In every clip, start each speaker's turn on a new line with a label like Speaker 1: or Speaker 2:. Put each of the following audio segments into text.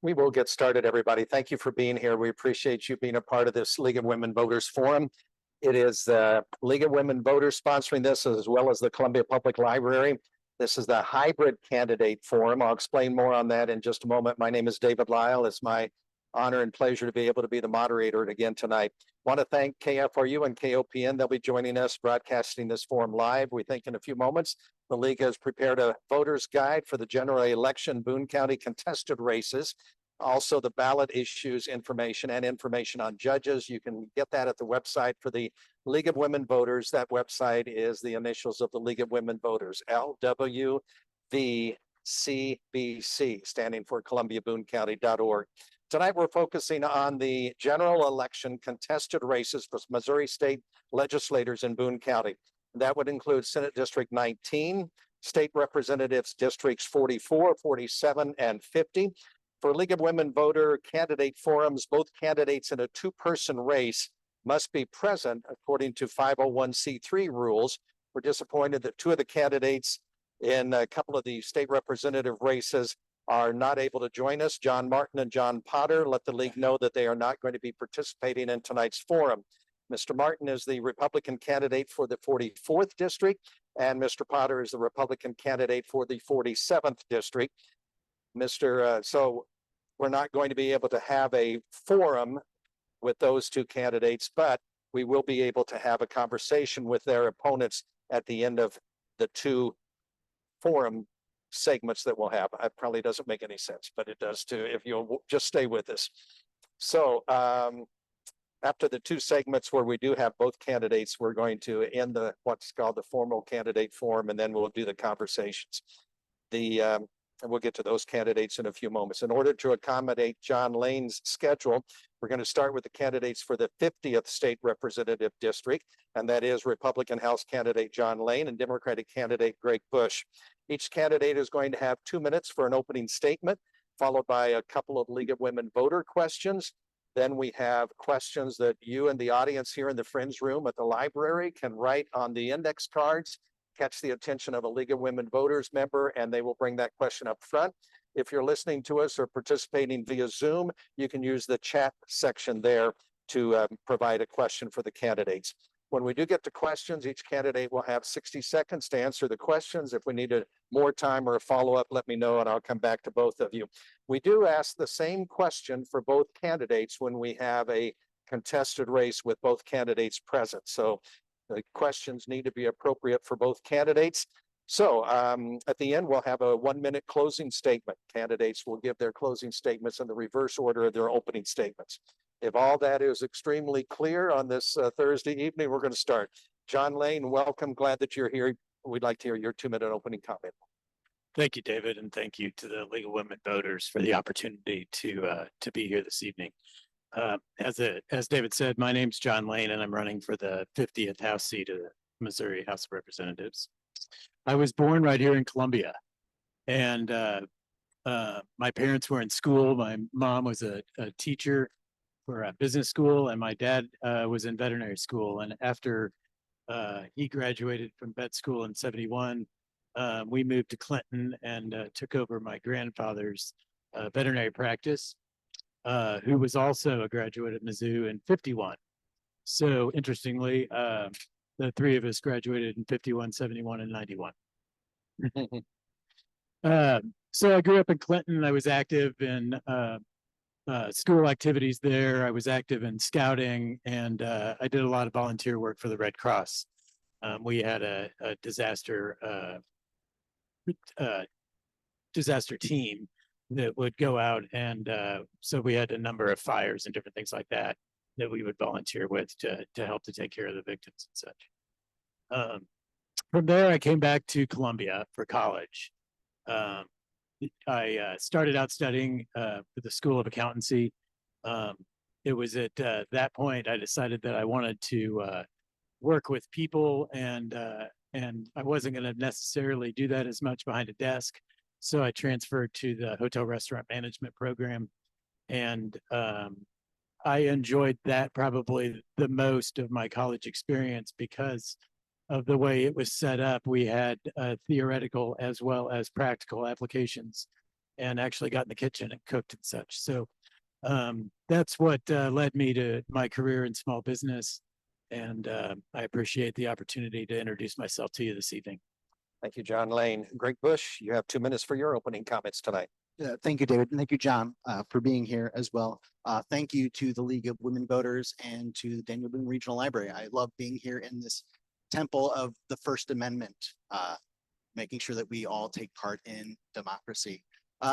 Speaker 1: We will get started, everybody. Thank you for being here. We appreciate you being a part of this League of Women Voters Forum. It is the League of Women Voters sponsoring this, as well as the Columbia Public Library. This is the hybrid candidate forum. I'll explain more on that in just a moment. My name is David Lyle. It's my honor and pleasure to be able to be the moderator again tonight. Want to thank KFRU and KOPN. They'll be joining us broadcasting this forum live. We think in a few moments. The League has prepared a voter's guide for the general election Boone County contested races. Also the ballot issues information and information on judges. You can get that at the website for the League of Women Voters. That website is the initials of the League of Women Voters, LWVCBC, standing for ColumbiaBooneCounty.org. Tonight, we're focusing on the general election contested races for Missouri state legislators in Boone County. That would include Senate District 19, State Representatives Districts 44, 47, and 50. For League of Women Voter candidate forums, both candidates in a two-person race must be present according to 501c3 rules. We're disappointed that two of the candidates in a couple of the state representative races are not able to join us. John Martin and John Potter let the League know that they are not going to be participating in tonight's forum. Mr. Martin is the Republican candidate for the 44th district, and Mr. Potter is the Republican candidate for the 47th district. So we're not going to be able to have a forum with those two candidates, but we will be able to have a conversation with their opponents at the end of the two forum segments that we'll have. It probably doesn't make any sense, but it does too, if you'll just stay with us. So after the two segments where we do have both candidates, we're going to end the what's called the formal candidate forum, and then we'll do the conversations. And we'll get to those candidates in a few moments. In order to accommodate John Lane's schedule, we're going to start with the candidates for the 50th state representative district, and that is Republican House candidate John Lane and Democratic candidate Greg Bush. Each candidate is going to have 2 minutes for an opening statement, followed by a couple of League of Women voter questions. Then we have questions that you and the audience here in the Friends Room at the library can write on the index cards, catch the attention of a League of Women Voters member, and they will bring that question up front. If you're listening to us or participating via Zoom, you can use the chat section there to provide a question for the candidates. When we do get to questions, each candidate will have 60 seconds to answer the questions. If we need more time or a follow-up, let me know and I'll come back to both of you. We do ask the same question for both candidates when we have a contested race with both candidates present. So the questions need to be appropriate for both candidates. So at the end, we'll have a 1-minute closing statement. Candidates will give their closing statements in the reverse order of their opening statements. If all that is extremely clear on this Thursday evening, we're going to start. John Lane, welcome. Glad that you're here. We'd like to hear your 2-minute opening comment.
Speaker 2: Thank you, David, and thank you to the League of Women Voters for the opportunity to be here this evening. As David said, my name's John Lane, and I'm running for the 50th House seat of the Missouri House of Representatives. I was born right here in Columbia, and my parents were in school. My mom was a teacher for a business school, and my dad was in veterinary school. And after he graduated from vet school in '71, we moved to Clinton and took over my grandfather's veterinary practice, who was also a graduate of Mizzou in '51. So interestingly, the three of us graduated in '51, '71, and '91. So I grew up in Clinton. I was active in school activities there. I was active in scouting, and I did a lot of volunteer work for the Red Cross. We had a disaster team that would go out, and so we had a number of fires and different things like that we would volunteer with to help to take care of the victims and such. From there, I came back to Columbia for college. I started out studying for the School of Accountancy. It was at that point I decided that I wanted to work with people, and I wasn't going to necessarily do that as much behind a desk. So I transferred to the hotel restaurant management program, and I enjoyed that probably the most of my college experience because of the way it was set up. We had theoretical as well as practical applications. and actually got in the kitchen and cooked and such. So that's what led me to my career in small business. And I appreciate the opportunity to introduce myself to you this evening.
Speaker 1: Thank you, John Lane. Greg Bush, you have 2 minutes for your opening comments tonight.
Speaker 3: Thank you, David, and thank you, John, for being here as well. Thank you to the League of Women Voters and to the Daniel Boone Regional Library. I love being here in this temple of the First Amendment, making sure that we all take part in democracy.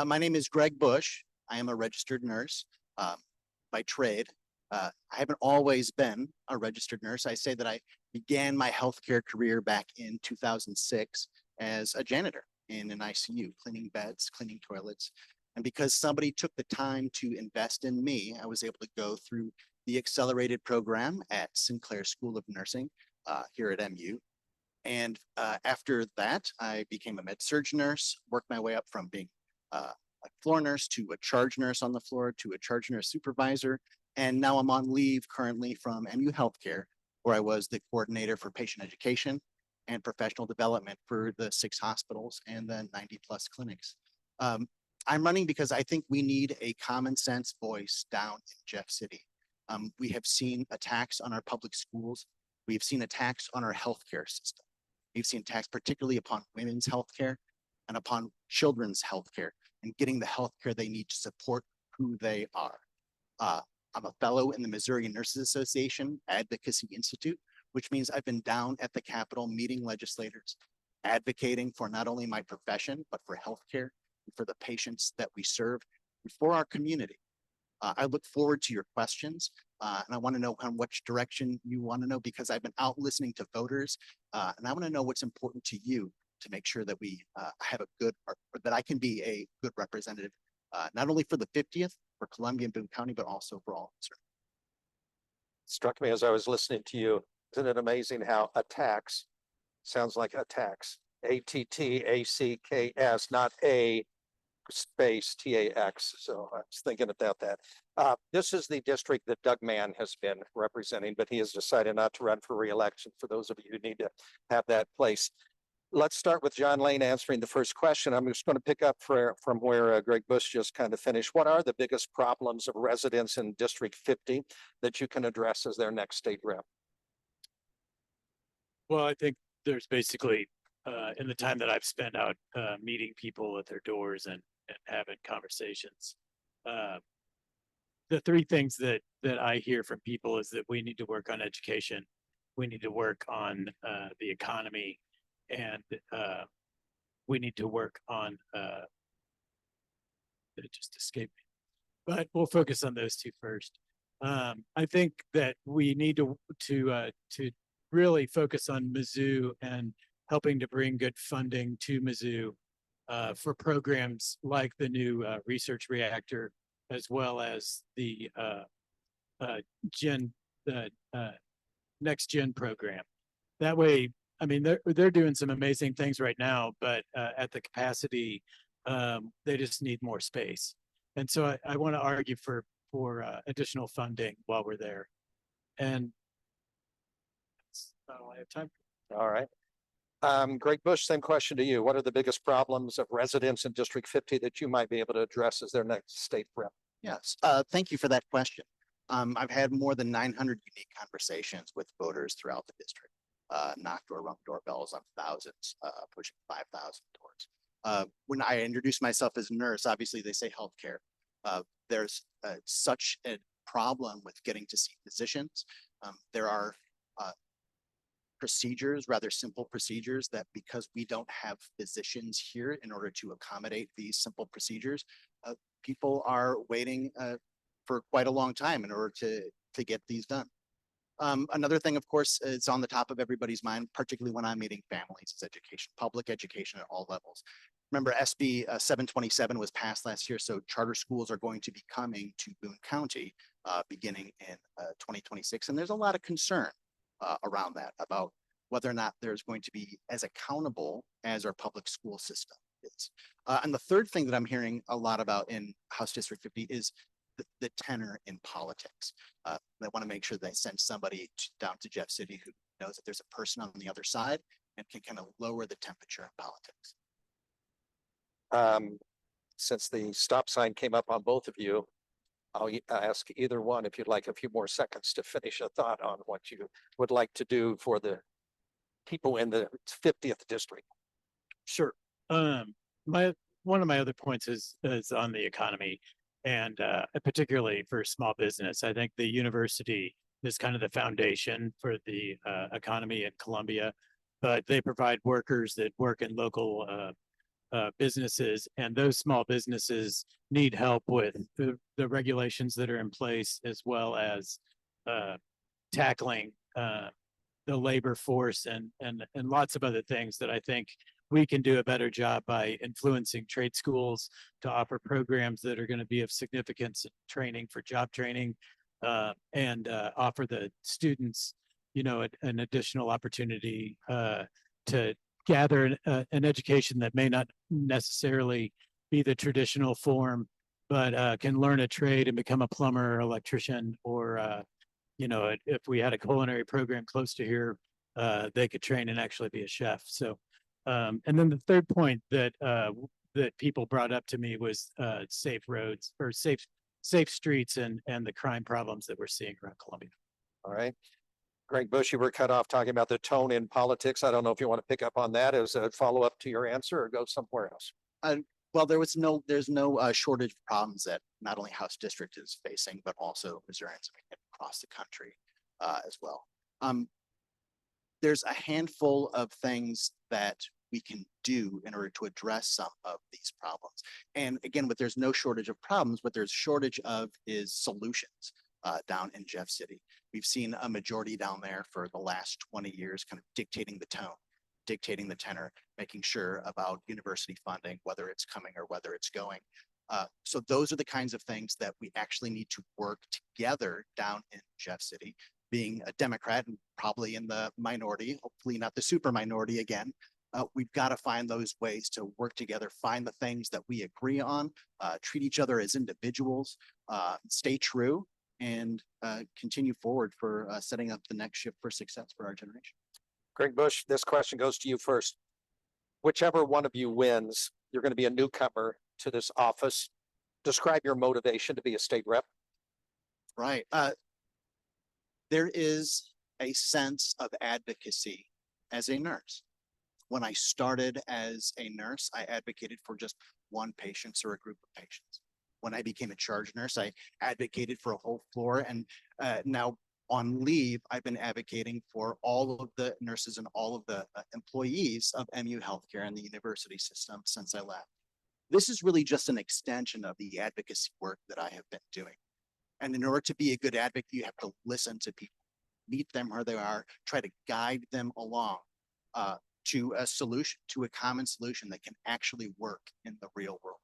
Speaker 3: My name is Greg Bush. I am a registered nurse by trade. I haven't always been a registered nurse. I say that I began my healthcare career back in 2006 as a janitor in an ICU, cleaning beds, cleaning toilets. And because somebody took the time to invest in me, I was able to go through the accelerated program at Sinclair School of Nursing here at MU. And after that, I became a med-surg nurse, worked my way up from being a floor nurse to a charge nurse on the floor to a charge nurse supervisor. And now I'm on leave currently from MU Healthcare, where I was the coordinator for patient education and professional development for the 6 hospitals and the 90+ clinics. I'm running because I think we need a common sense voice down in Jeff City. We have seen attacks on our public schools. We've seen attacks on our healthcare system. We've seen attacks particularly upon women's healthcare and upon children's healthcare and getting the healthcare they need to support who they are. I'm a fellow in the Missouri Nurses Association Advocacy Institute, which means I've been down at the Capitol meeting legislators, advocating for not only my profession, but for healthcare, and for the patients that we serve, and for our community. I look forward to your questions, and I want to know which direction you want to know, because I've been out listening to voters, and I want to know what's important to you to make sure that we have a good, or that I can be a good representative, not only for the 50th, for Columbia and Boone County, but also for all.
Speaker 1: Struck me as I was listening to you. Isn't it amazing how attacks sounds like attacks? ATTACKS, not A space TAX. So I was thinking about that. This is the district that Doug Mann has been representing, but he has decided not to run for re-election. For those of you who need to have that place. Let's start with John Lane answering the first question. I'm just going to pick up from where Greg Bush just kind of finished. What are the biggest problems of residents in District 50 that you can address as their next state rep?
Speaker 2: Well, I think there's basically, in the time that I've spent out meeting people at their doors and having conversations, the 3 things that I hear from people is that we need to work on education, we need to work on the economy, and we need to work on it just escaped me, but we'll focus on those 2 first. I think that we need to really focus on Mizzou and helping to bring good funding to Mizzou for programs like the new research reactor, as well as the next gen program. That way, I mean, they're doing some amazing things right now, but at the capacity, they just need more space. And so I want to argue for additional funding while we're there. And that's all I have time for.
Speaker 1: All right. Greg Bush, same question to you. What are the biggest problems of residents in District 50 that you might be able to address as their next state rep?
Speaker 3: Yes, thank you for that question. I've had more than 900 unique conversations with voters throughout the district. Knocked or rung doorbells on thousands, pushing 5,000 doors. When I introduce myself as a nurse, obviously they say healthcare. There's such a problem with getting to see physicians. There are procedures, rather simple procedures, that because we don't have physicians here in order to accommodate these simple procedures, people are waiting for quite a long time in order to get these done. Another thing, of course, it's on the top of everybody's mind, particularly when I'm meeting families, is education, public education at all levels. Remember, SB 727 was passed last year, so charter schools are going to be coming to Boone County beginning in 2026. And there's a lot of concern around that, about whether or not there's going to be as accountable as our public school system is. And the third thing that I'm hearing a lot about in House District 50 is the tenor in politics. They want to make sure they send somebody down to Jeff City who knows that there's a person on the other side and can kind of lower the temperature of politics.
Speaker 1: since the stop sign came up on both of you, I'll ask either one if you'd like a few more seconds to finish a thought on what you would like to do for the people in the 50th district.
Speaker 2: Sure. One of my other points is on the economy, and particularly for small business. I think the university is kind of the foundation for the economy in Columbia, but they provide workers that work in local businesses, and those small businesses need help with the regulations that are in place, as well as tackling the labor force and lots of other things that I think we can do a better job by influencing trade schools to offer programs that are going to be of significance, training for job training, and offer the students, an additional opportunity to gather an education that may not necessarily be the traditional form, but can learn a trade and become a plumber or electrician, or if we had a culinary program close to here, they could train and actually be a chef. So, and then the third point that people brought up to me was safe roads, or safe streets, and the crime problems that we're seeing around Columbia.
Speaker 1: All right. Greg Bush, you were cut off talking about the tone in politics. I don't know if you want to pick up on that as a follow-up to your answer or go somewhere else.
Speaker 3: Well, there's no shortage of problems that not only House District is facing, but also Missourians across the country as well. There's a handful of things that we can do in order to address some of these problems. And again, what there's no shortage of problems, what there's shortage of is solutions down in Jeff City. We've seen a majority down there for the last 20 years, kind of dictating the tone, dictating the tenor, making sure about university funding, whether it's coming or whether it's going. So those are the kinds of things that we actually need to work together down in Jeff City. Being a Democrat and probably in the minority, hopefully not the super minority again, we've got to find those ways to work together, find the things that we agree on, treat each other as individuals, stay true, and continue forward for setting up the next ship for success for our generation.
Speaker 1: Greg Bush, this question goes to you first. Whichever one of you wins, you're going to be a newcomer to this office. Describe your motivation to be a state rep.
Speaker 3: Right. There is a sense of advocacy as a nurse. When I started as a nurse, I advocated for just one patient or a group of patients. When I became a charge nurse, I advocated for a whole floor. And now on leave, I've been advocating for all of the nurses and all of the employees of MU Healthcare and the university system since I left. This is really just an extension of the advocacy work that I have been doing. And in order to be a good advocate, you have to listen to people, meet them where they are, try to guide them along to a solution, to a common solution that can actually work in the real world.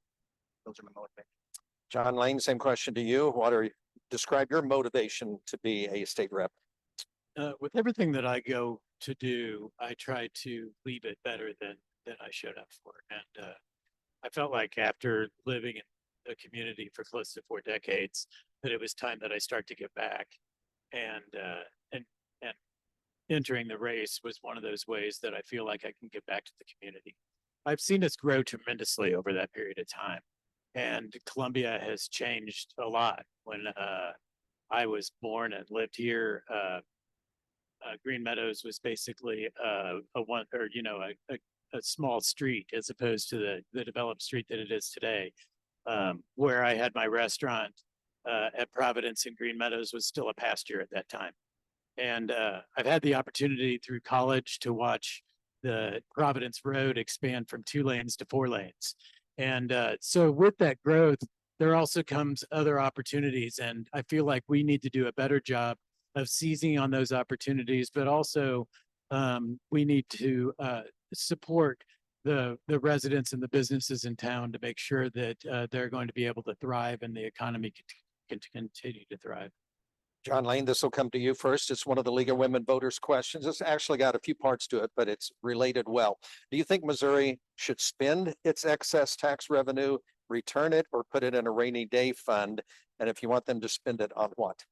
Speaker 3: Those are my motivations.
Speaker 1: John Lane, same question to you. Describe your motivation to be a state rep.
Speaker 2: With everything that I go to do, I try to leave it better than I showed up for. And I felt like after living in a community for close to 4 decades, that it was time that I start to give back. And entering the race was one of those ways that I feel like I can give back to the community. I've seen us grow tremendously over that period of time. And Columbia has changed a lot. When I was born and lived here, Green Meadows was basically a small street as opposed to the developed street that it is today. Where I had my restaurant at Providence in Green Meadows was still a pasture at that time. And I've had the opportunity through college to watch the Providence Road expand from 2 lanes to 4 lanes. And so with that growth, there also comes other opportunities. And I feel like we need to do a better job of seizing on those opportunities, but also we need to support the residents and the businesses in town to make sure that they're going to be able to thrive and the economy can continue to thrive.
Speaker 1: John Lane, this will come to you first. It's one of the League of Women Voters questions. It's actually got a few parts to it, but it's related well. Do you think Missouri should spend its excess tax revenue, return it, or put it in a rainy day fund? And if you want them to spend it on what?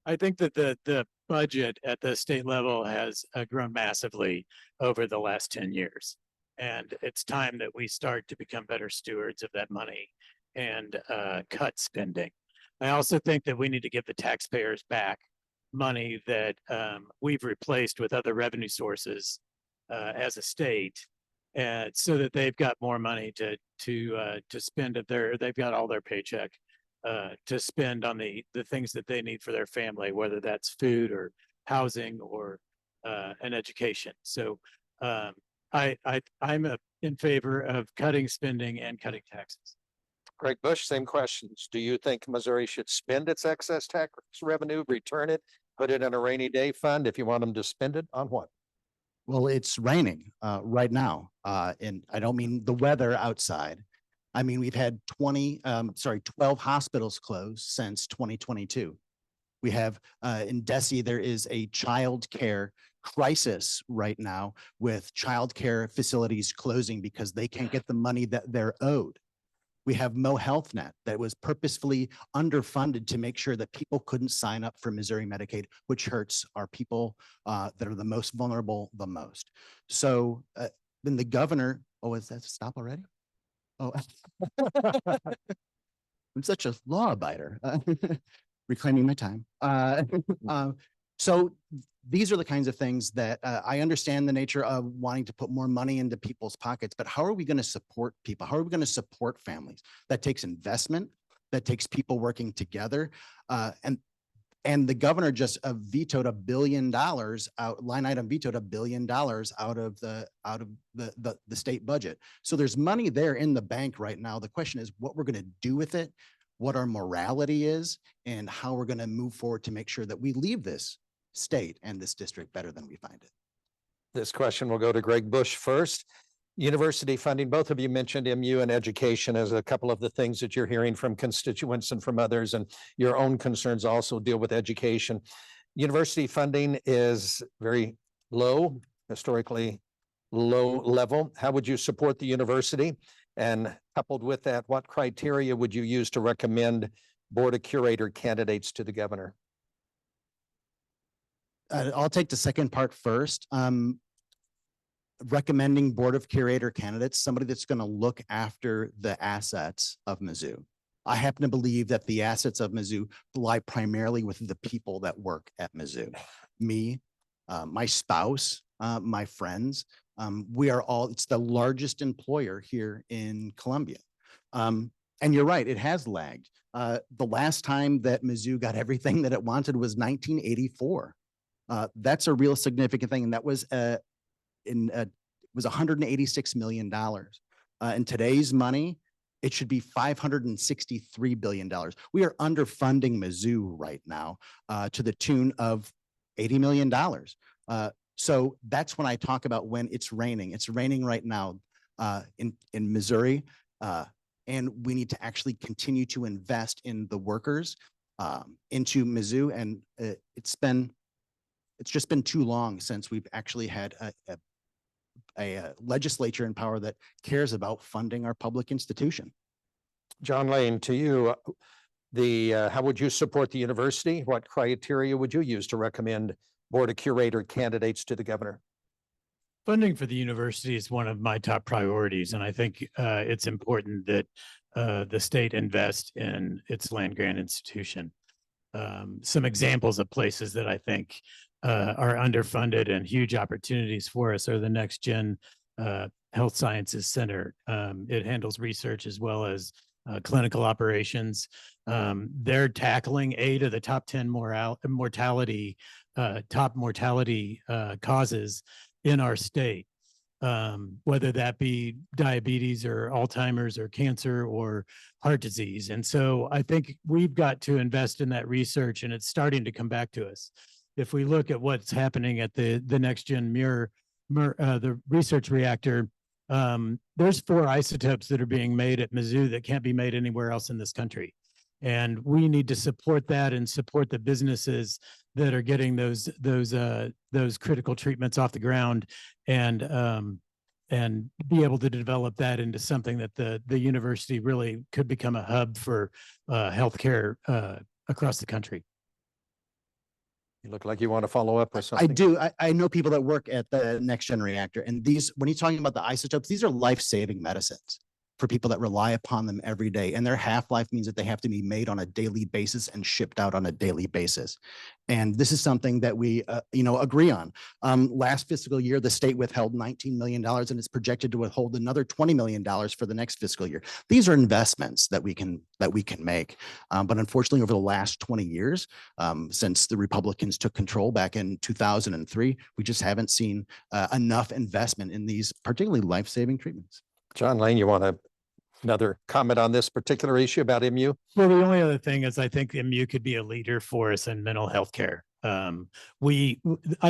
Speaker 2: I think that the budget at the state level has grown massively over the last 10 years. And it's time that we start to become better stewards of that money and cut spending. I also think that we need to give the taxpayers back money that we've replaced with other revenue sources as a state, and so that they've got more money to spend if they've got all their paycheck to spend on the things that they need for their family, whether that's food or housing or an education. So I'm in favor of cutting spending and cutting taxes.
Speaker 1: Greg Bush, same questions. Do you think Missouri should spend its excess tax revenue, return it, put it in a rainy day fund? If you want them to spend it, on what?
Speaker 3: Well, it's raining right now. And I don't mean the weather outside. I mean, we've had 12 hospitals closed since 2022. We have in Desi, there is a child care crisis right now with child care facilities closing because they can't get the money that they're owed. We have Mo Health Net that was purposefully underfunded to make sure that people couldn't sign up for Missouri Medicaid, which hurts our people that are the most vulnerable the most. So then the governor, oh, is that stop already? Oh, I'm such a law abider, reclaiming my time. So these are the kinds of things that I understand the nature of wanting to put more money into people's pockets, but how are we going to support people? How are we going to support families? That takes investment, that takes people working together. And the governor just vetoed $1 billion out, line item vetoed $1 billion out of the state budget. So there's money there in the bank right now. The question is what we're going to do with it, what our morality is, and how we're going to move forward to make sure that we leave this state and this district better than we find it.
Speaker 1: This question will go to Greg Bush first. University funding, both of you mentioned MU and education as a couple of the things that you're hearing from constituents and from others, and your own concerns also deal with education. University funding is very low, historically low level. How would you support the university? And coupled with that, what criteria would you use to recommend Board of Curator candidates to the governor?
Speaker 3: I'll take the second part first. Recommending Board of Curator candidates, somebody that's going to look after the assets of Mizzou. I happen to believe that the assets of Mizzou lie primarily with the people that work at Mizzou. Me, my spouse, my friends, we are all, it's the largest employer here in Columbia. And you're right, it has lagged. The last time that Mizzou got everything that it wanted was 1984. That's a real significant thing. And that was was $186 million. In today's money, it should be $563 billion. We are underfunding Mizzou right now to the tune of $80 million. So that's when I talk about when it's raining. It's raining right now in Missouri. And we need to actually continue to invest in the workers into Mizzou. And it's just been too long since we've actually had a legislature in power that cares about funding our public institution.
Speaker 1: John Lane, to you, how would you support the university? What criteria would you use to recommend Board of Curator candidates to the governor?
Speaker 2: Funding for the university is one of my top priorities, and I think it's important that the state invest in its land grant institution. Some examples of places that I think are underfunded and huge opportunities for us are the Next Gen Health Sciences Center. It handles research as well as clinical operations. They're tackling 8 of the top 10 mortality causes in our state, whether that be diabetes or Alzheimer's or cancer or heart disease. And so I think we've got to invest in that research, and it's starting to come back to us. If we look at what's happening at the Next Gen the research reactor, there's 4 isotopes that are being made at Mizzou that can't be made anywhere else in this country. And we need to support that and support the businesses that are getting those critical treatments off the ground, and be able to develop that into something that the university really could become a hub for healthcare across the country.
Speaker 1: You look like you want to follow up with
Speaker 3: I
Speaker 1: something.
Speaker 3: do. I know people that work at the next gen reactor, and these, when you're talking about the isotopes, these are life-saving medicines for people that rely upon them every day. And their half-life means that they have to be made on a daily basis and shipped out on a daily basis. And this is something that we, agree on. Last fiscal year, the state withheld $19 million and it's projected to withhold another $20 million for the next fiscal year. These are investments that we can make. But unfortunately, over the last 20 years, since the Republicans took control back in 2003, we just haven't seen enough investment in these particularly life-saving treatments.
Speaker 1: John Lane, you want another comment on this particular issue about MU?
Speaker 2: Well, the only other thing is I think MU could be a leader for us in mental health care. I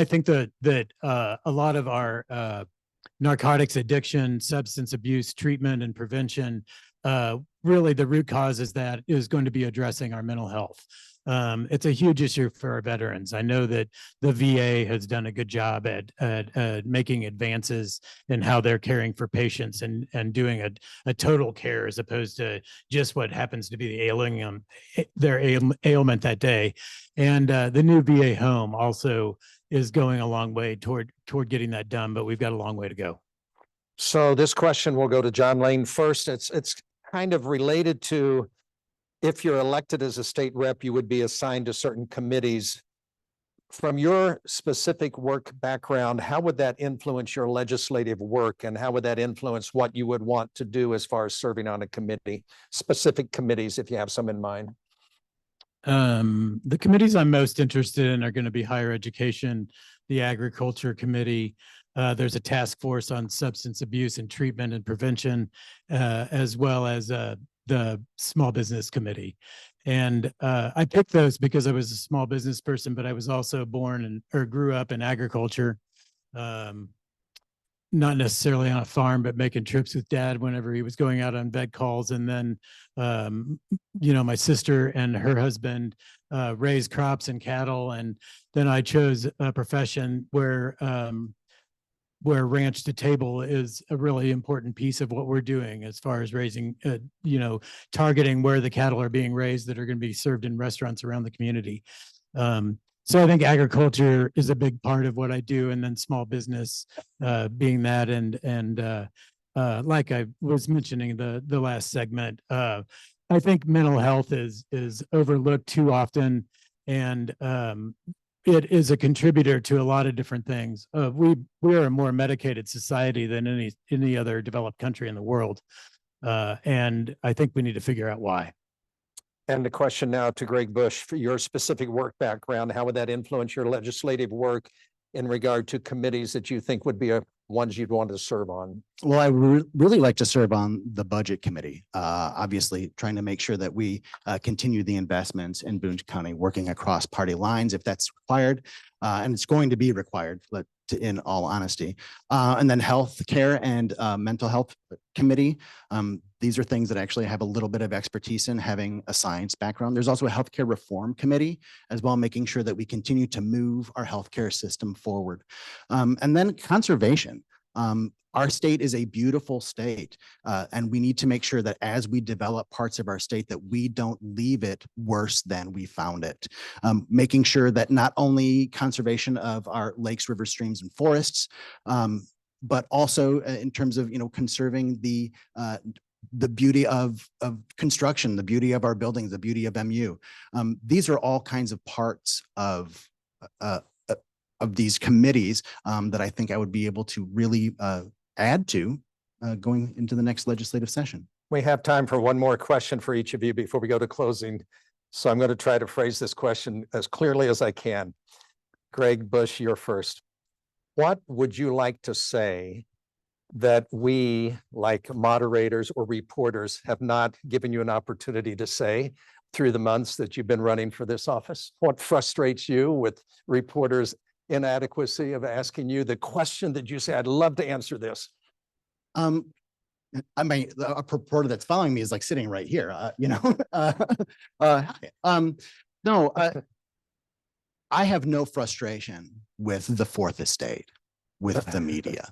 Speaker 2: think that a lot of our narcotics addiction, substance abuse treatment and prevention, really the root cause is going to be addressing our mental health. It's a huge issue for our veterans. I know that the VA has done a good job at making advances in how they're caring for patients and doing a total care as opposed to just what happens to be their ailment that day. And the new VA home also is going a long way toward getting that done, but we've got a long way to go.
Speaker 1: So this question will go to John Lane first. It's kind of related to, if you're elected as a state rep, you would be assigned to certain committees. From your specific work background, how would that influence your legislative work, and how would that influence what you would want to do as far as serving on a committee, specific committees, if you have some in mind?
Speaker 2: The committees I'm most interested in are going to be higher education, the agriculture committee. There's a task force on substance abuse and treatment and prevention, as well as the small business committee. And I picked those because I was a small business person, but I was also born or grew up in agriculture. Not necessarily on a farm, but making trips with dad whenever he was going out on vet calls. And then, my sister and her husband raised crops and cattle. And then I chose a profession where ranch to table is a really important piece of what we're doing as far as raising, targeting where the cattle are being raised that are going to be served in restaurants around the community. So I think agriculture is a big part of what I do, and then small business being that. And like I was mentioning the last segment, I think mental health is overlooked too often, and it is a contributor to a lot of different things. We are a more medicated society than any other developed country in the world, and I think we need to figure out why.
Speaker 1: And the question now to Greg Bush, for your specific work background, how would that influence your legislative work in regard to committees that you think would be ones you'd want to serve on?
Speaker 3: Well, I really like to serve on the budget committee, obviously trying to make sure that we continue the investments in Boone County, working across party lines if that's required. And it's going to be required, in all honesty. And then health care and mental health committee. These are things that actually have a little bit of expertise in, having a science background. There's also a healthcare reform committee as well, making sure that we continue to move our healthcare system forward. And then conservation. Our state is a beautiful state, and we need to make sure that as we develop parts of our state that we don't leave it worse than we found it. Making sure that not only conservation of our lakes, rivers, streams, and forests, but also in terms of conserving the beauty of construction, the beauty of our buildings, the beauty of MU. These are all kinds of parts of these committees that I think I would be able to really add to going into the next legislative session.
Speaker 1: We have time for one more question for each of you before we go to closing. So I'm going to try to phrase this question as clearly as I can. Greg Bush, you're first. What would you like to say that we, like moderators or reporters, have not given you an opportunity to say through the months that you've been running for this office? What frustrates you with reporters' inadequacy of asking you the question that you say, I'd love to answer this?
Speaker 3: I mean, a reporter that's following me is like sitting right here, no, I have no frustration with the Fourth Estate, with the media.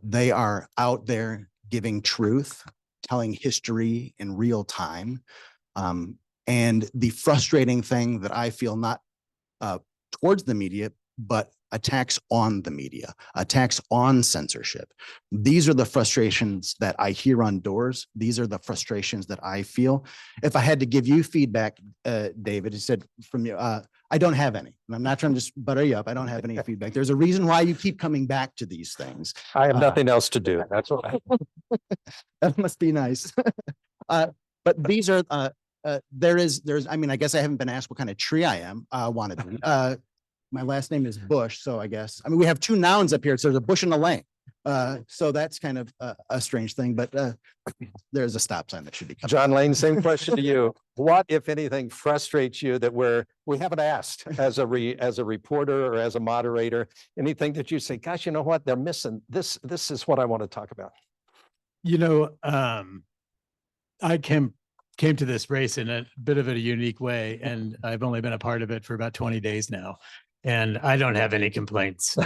Speaker 3: They are out there giving truth, telling history in real time. And the frustrating thing that I feel, not towards the media, but attacks on the media, attacks on censorship. These are the frustrations that I hear on doors. These are the frustrations that I feel. If I had to give you feedback, David, he said from you, I don't have any. And I'm not trying to just butter you up. I don't have any feedback. There's a reason why you keep coming back to these things.
Speaker 1: I have nothing else to do. That's what
Speaker 3: That must be nice. But these are, there's, I mean, I guess I haven't been asked what kind of tree I am, wanted to be. My last name is Bush, so I guess, I mean, we have two nouns up here. So there's a bush and a lane. So that's kind of a strange thing, but there's a stop sign that should be.
Speaker 1: John Lane, same question to you. What, if anything, frustrates you that we haven't asked as a reporter or as a moderator? Anything that you say, gosh, you know what, they're missing this. This is what I want to talk about.
Speaker 2: You know, I came to this race in a bit of a unique way, and I've only been a part of it for about 20 days now. And I don't have any complaints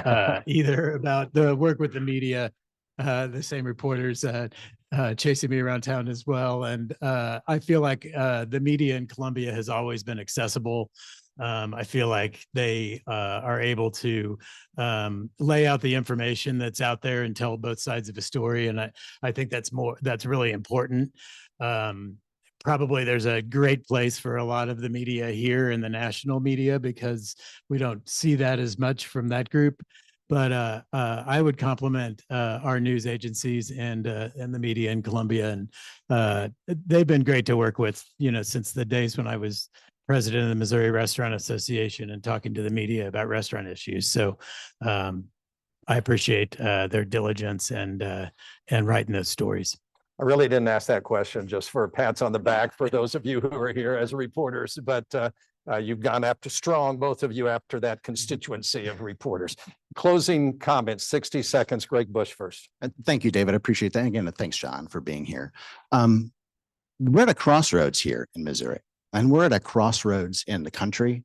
Speaker 2: either about the work with the media, the same reporters chasing me around town as well. And I feel like the media in Columbia has always been accessible. I feel like they are able to lay out the information that's out there and tell both sides of a story. And I think that's really important. Probably there's a great place for a lot of the media here in the national media because we don't see that as much from that group. But I would compliment our news agencies and the media in Columbia, and they've been great to work with, you know, since the days when I was president of the Missouri Restaurant Association and talking to the media about restaurant issues. So I appreciate their diligence and writing those stories.
Speaker 1: I really didn't ask that question just for pats on the back for those of you who are here as reporters, but you've gone after strong, both of you, after that constituency of reporters. Closing comments, 60 seconds. Greg Bush first.
Speaker 3: Thank you, David. I appreciate that. Again, thanks, John, for being here. We're at a crossroads here in Missouri, and we're at a crossroads in the country,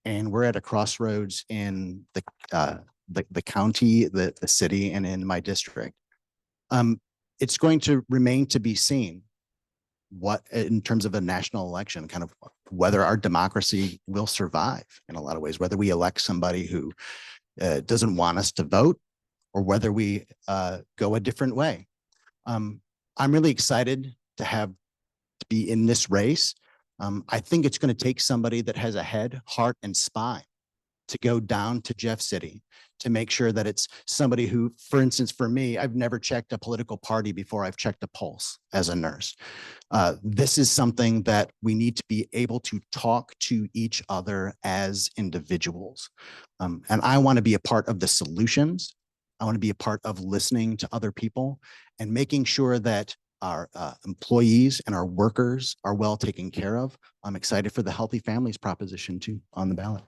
Speaker 3: and we're at a crossroads in the county, the city, and in my district. It's going to remain to be seen what, in terms of a national election, kind of whether our democracy will survive in a lot of ways, whether we elect somebody who doesn't want us to vote or whether we go a different way. I'm really excited to be in this race. I think it's going to take somebody that has a head, heart, and spine to go down to Jeff City to make sure that it's somebody who, for instance, for me, I've never checked a political party before I've checked a pulse as a nurse. This is something that we need to be able to talk to each other as individuals. And I want to be a part of the solutions. I want to be a part of listening to other people and making sure that our employees and our workers are well taken care of. I'm excited for the Healthy Families proposition too on the ballot.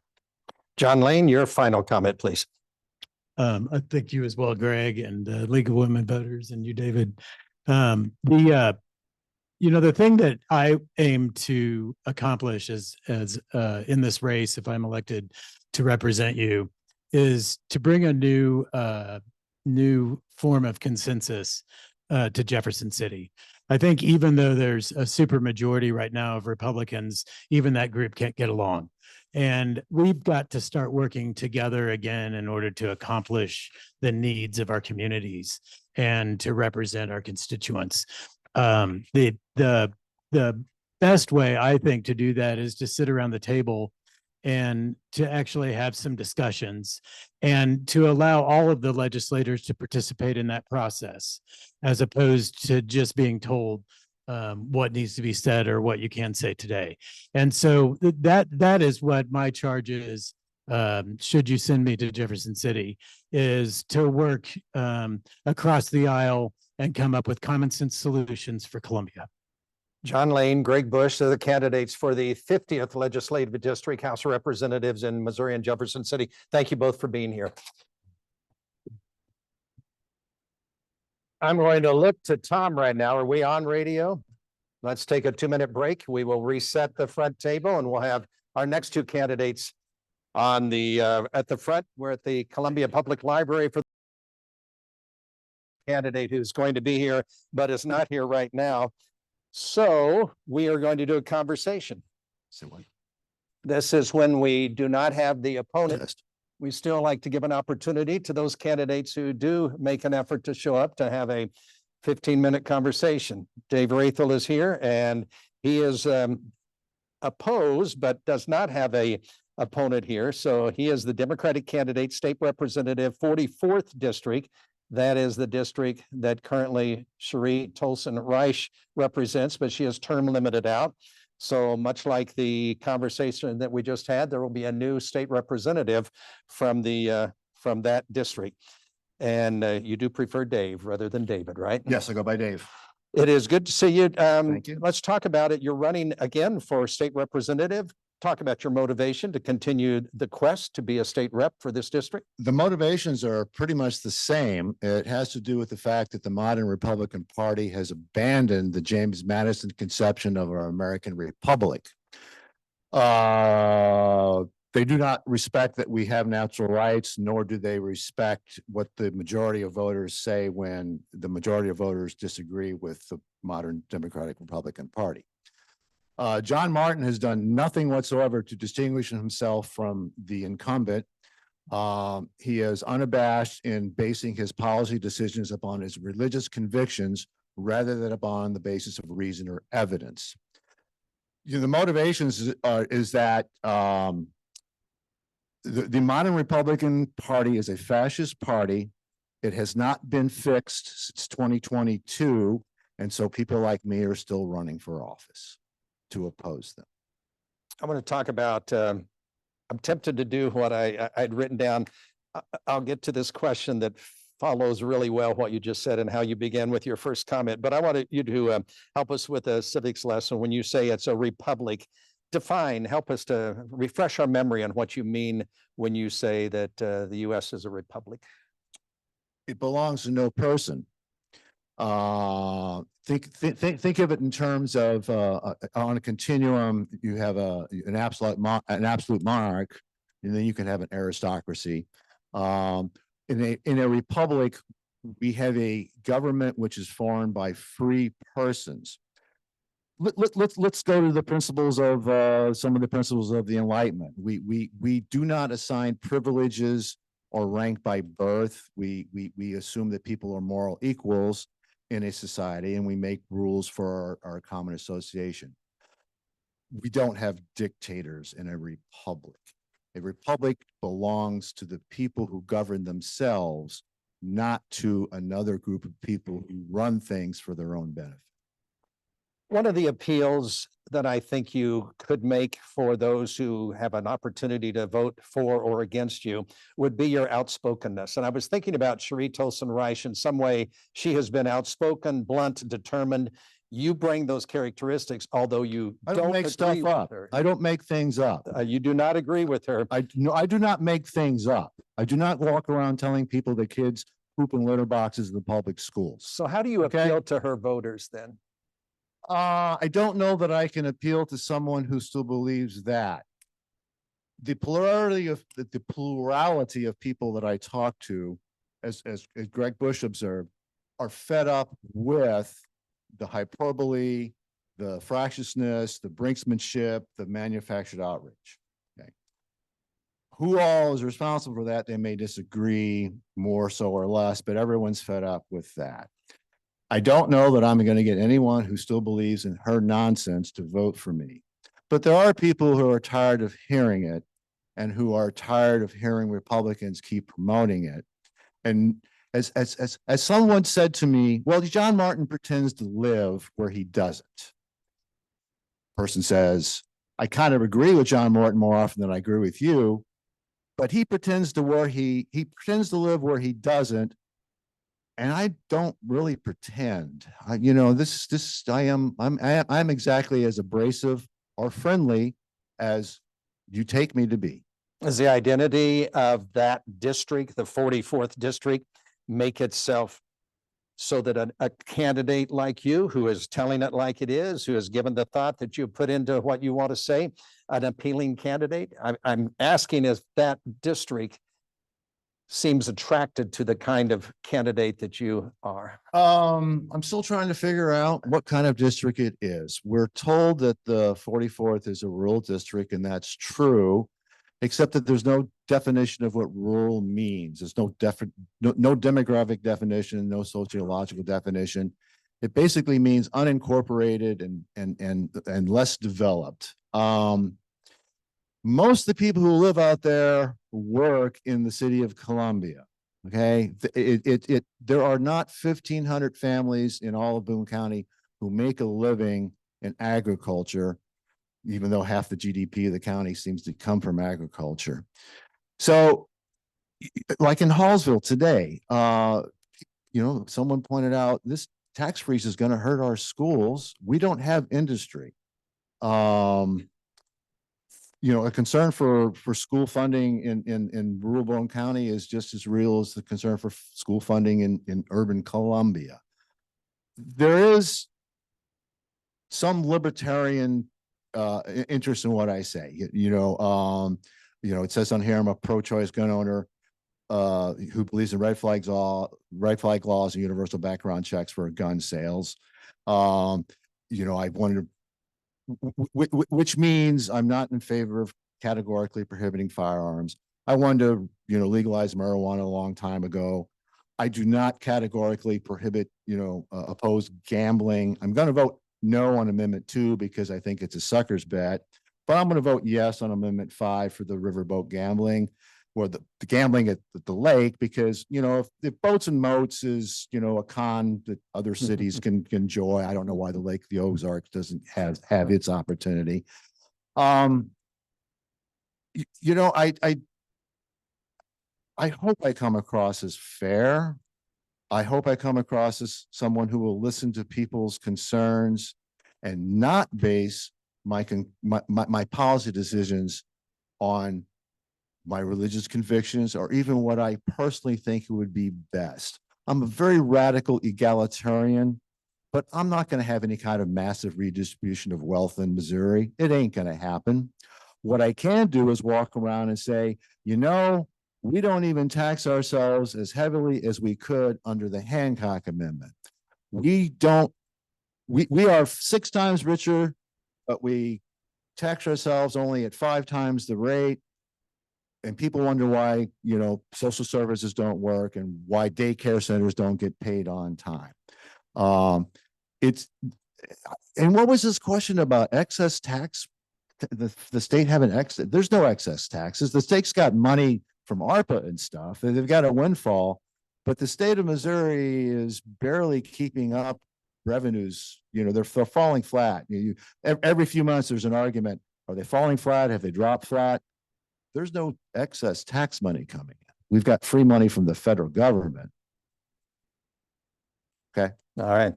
Speaker 1: John Lane, your final comment, please.
Speaker 2: I thank you as well, Greg, and League of Women Voters, and you, David. You know, the thing that I aim to accomplish as in this race, if I'm elected to represent you, is to bring a new form of consensus to Jefferson City. I think even though there's a super majority right now of Republicans, even that group can't get along. And we've got to start working together again in order to accomplish the needs of our communities and to represent our constituents. The best way, I think, to do that is to sit around the table and to actually have some discussions and to allow all of the legislators to participate in that process, as opposed to just being told what needs to be said or what you can say today. And so that is what my charge is. Should you send me to Jefferson City, is to work across the aisle and come up with common sense solutions for Columbia.
Speaker 1: John Lane, Greg Bush are the candidates for the 50th Legislative District House of Representatives in Missouri and Jefferson City. Thank you both for being here. I'm going to look to Tom right now. Are we on radio? Let's take a 2-minute break. We will reset the front table and we'll have our next two candidates on the at the front. We're at the Columbia Public Library for the candidate who's going to be here but is not here right now. So we are going to do a conversation. So This is when we do not have the opponent. We still like to give an opportunity to those candidates who do make an effort to show up to have a 15-minute conversation. Dave Rathel is here and he is opposed, but does not have a opponent here. So he is the Democratic candidate, state representative, 44th district. That is the district that currently Cherie Tolson Reich represents, but she is term limited out. So much like the conversation that we just had, there will be a new state representative from that district. And you do prefer Dave rather than David, right?
Speaker 4: Yes, I go by Dave.
Speaker 1: It is good to see you.
Speaker 4: Thank you.
Speaker 1: Let's talk about it. You're running again for state representative. Talk about your motivation to continue the quest to be a state rep for this district.
Speaker 4: The motivations are pretty much the same. It has to do with the fact that the modern Republican Party has abandoned the James Madison conception of our American Republic. They do not respect that we have natural rights, nor do they respect what the majority of voters say when the majority of voters disagree with the modern Democratic Republican Party. John Martin has done nothing whatsoever to distinguish himself from the incumbent. He is unabashed in basing his policy decisions upon his religious convictions rather than upon the basis of reason or evidence. You know, the motivations is that the modern Republican Party is a fascist party. It has not been fixed since 2022, and so people like me are still running for office to oppose them.
Speaker 1: I want to talk about, I'm tempted to do what I'd written down. I'll get to this question that follows really well what you just said and how you began with your first comment, but I wanted you to help us with a civics lesson. When you say it's a republic, help us to refresh our memory on what you mean when you say that the US is a republic.
Speaker 4: It belongs to no person. Think of it in terms of on a continuum. You have an absolute monarch, and then you can have an aristocracy. In a republic, we have a government which is formed by free persons. Let's go to the principles of some of the principles of the Enlightenment. We do not assign privileges or rank by birth. We assume that people are moral equals in a society, and we make rules for our common association. We don't have dictators in a republic. A republic belongs to the people who govern themselves, not to another group of people who run things for their own benefit.
Speaker 1: One of the appeals that I think you could make for those who have an opportunity to vote for or against you would be your outspokenness. And I was thinking about Cherie Tolson Reich. In some way, she has been outspoken, blunt, determined. You bring those characteristics, although you
Speaker 4: don't make stuff up. I don't make things up.
Speaker 1: You do not agree with her.
Speaker 4: I do not make things up. I do not walk around telling people that kids poop in litter boxes in the public schools.
Speaker 1: So how do you appeal to her voters then?
Speaker 4: I don't know that I can appeal to someone who still believes that. The plurality of people that I talk to, as Greg Bush observed, are fed up with the hyperbole, the fractiousness, the brinksmanship, the manufactured outrage. Okay. Who all is responsible for that? They may disagree more so or less, but everyone's fed up with that. I don't know that I'm going to get anyone who still believes in her nonsense to vote for me. But there are people who are tired of hearing it and who are tired of hearing Republicans keep promoting it. And as someone said to me, well, John Martin pretends to live where he doesn't. Person says, I kind of agree with John Martin more often than I agree with you, but he pretends to live where he doesn't. And I don't really pretend. I'm exactly as abrasive or friendly as you take me to be.
Speaker 1: Does the identity of that district, the 44th district, make itself so that a candidate like you, who is telling it like it is, who has given the thought that you put into what you want to say, an appealing candidate? I'm asking, is that district seems attracted to the kind of candidate that you are?
Speaker 4: I'm still trying to figure out what kind of district it is. We're told that the 44th is a rural district, and that's true, except that there's no definition of what rural means. There's no demographic definition, no sociological definition. It basically means unincorporated and less developed. Most of the people who live out there work in the city of Columbia. Okay, there are not 1,500 families in all of Boone County who make a living in agriculture, even though half the GDP of the county seems to come from agriculture. So, like in Hallsville today, someone pointed out this tax freeze is going to hurt our schools. We don't have industry. A concern for school funding in rural Boone County is just as real as the concern for school funding in urban Columbia. There is some libertarian interest in what I say. It says on here I'm a pro-choice gun owner who believes in red flag laws and universal background checks for gun sales. I wanted to, which means I'm not in favor of categorically prohibiting firearms. I wanted to, legalize marijuana a long time ago. I do not categorically prohibit, oppose gambling. I'm going to vote no on Amendment 2 because I think it's a sucker's bet, but I'm going to vote yes on Amendment 5 for the riverboat gambling or the gambling at the lake, because, if boats and moats is, a con that other cities can enjoy, I don't know why the Lake of the Ozarks doesn't have its opportunity. I hope I come across as fair. I hope I come across as someone who will listen to people's concerns and not base my policy decisions on my religious convictions or even what I personally think would be best. I'm a very radical egalitarian, but I'm not going to have any kind of massive redistribution of wealth in Missouri. It ain't going to happen. What I can do is walk around and say, we don't even tax ourselves as heavily as we could under the Hancock Amendment. We are 6 times richer, but we tax ourselves only at 5 times the rate. And people wonder why, social services don't work and why daycare centers don't get paid on time. And what was this question about excess tax? The state having excess? There's no excess taxes. The state's got money from ARPA and stuff. They've got a windfall, but the state of Missouri is barely keeping up revenues. They're falling flat. Every few months there's an argument. Are they falling flat? Have they dropped flat? There's no excess tax money coming in. We've got free money from the federal government. Okay.
Speaker 1: All right.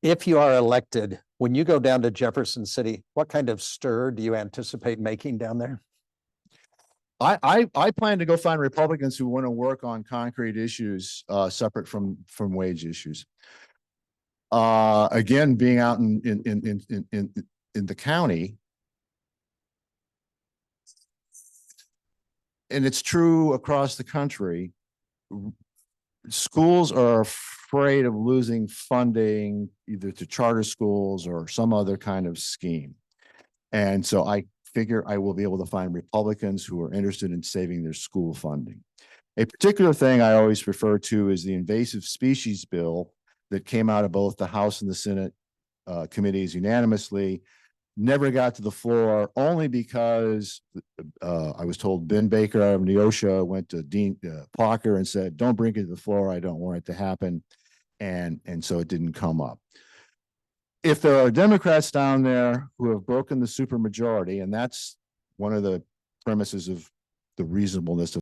Speaker 1: If you are elected, when you go down to Jefferson City, what kind of stir do you anticipate making down there?
Speaker 4: I plan to go find Republicans who want to work on concrete issues separate from wage issues. Again, being out in the county, and it's true across the country, schools are afraid of losing funding either to charter schools or some other kind of scheme. And so I figure I will be able to find Republicans who are interested in saving their school funding. A particular thing I always refer to is the invasive species bill that came out of both the House and the Senate committees unanimously. Never got to the floor only because I was told Ben Baker out of Neosha went to Dean Parker and said, don't bring it to the floor. I don't want it to happen. And so it didn't come up. If there are Democrats down there who have broken the supermajority, and that's one of the premises of the reasonableness of